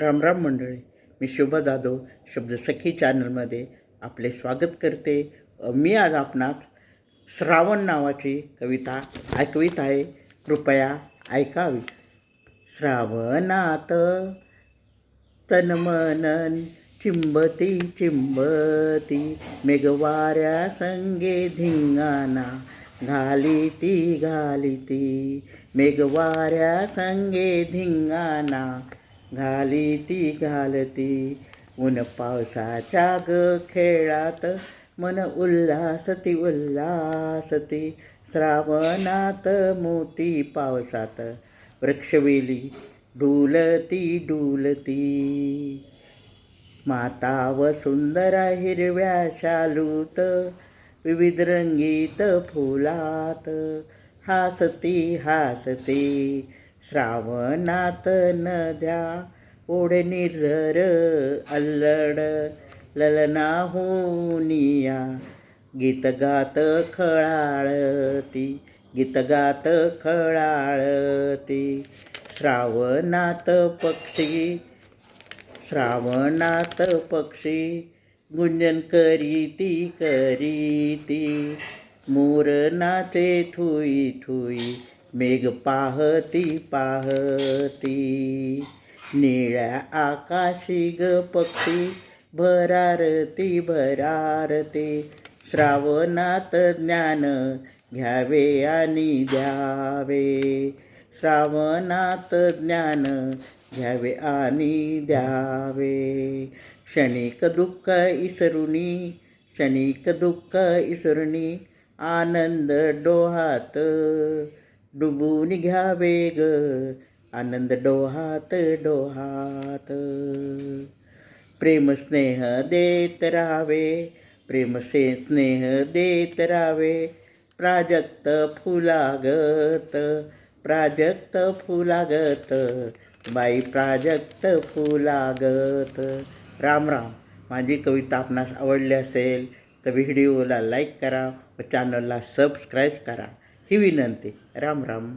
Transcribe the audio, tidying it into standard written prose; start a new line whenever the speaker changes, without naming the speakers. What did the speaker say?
राम राम मंडळी, मी शोभा जाधव शब्दसखी चॅनलमध्ये आपले स्वागत करते। मी आज आपणास श्रावण नावाची कविता ऐकवित आहे, कृपया ऐकावी। श्रावणात तन मन चिंबती चिंबती, मेघवाऱ्या संगे धिंगाणा घालिती घालिती, मेघवाऱ्या संगे धिंगाणा घालिती घालती। ऊन पावसाच्या खेळात मन उल्हासती उल्हासती, श्रावणात मोती पावसात वृक्षवेली डुलती डुलती। माता वसुंधरा हिरव्या शालूत विविध रंगीत फुलात हासती हासती। श्रावणात नद्या ओढे निर्झर अल्लड ललना होनिया, गीत गात खळाळती गीत गात खळाळती। श्रावणात पक्षी गुंजन करीती करीती, मोर नाचे थुई थुई मेघ पाहती पाहती। निळ्या आकाशी ग पक्षी भरारती भरारती, श्रावणात ज्ञान घ्यावे आणि द्यावे, श्रावणात ज्ञान घ्यावे आणि द्यावे। क्षणिक दुःख इसरुनी क्षणिक दुःख इसरुनी, आनंद डोहात डुबून घ्यावे ग, आनंद डोहात डोहात। प्रेम स्नेह देत राहावे प्रेम स्नेह देत राहावे, प्राजक्त फुलागत प्राजक्त फुलागत, बाई प्राजक्त फुलागत। राम राम। माझी कविता आपणास आवडली असेल तर व्हिडिओला लाईक करा व चॅनलला सबस्क्राईब करा ही विनंती। राम राम।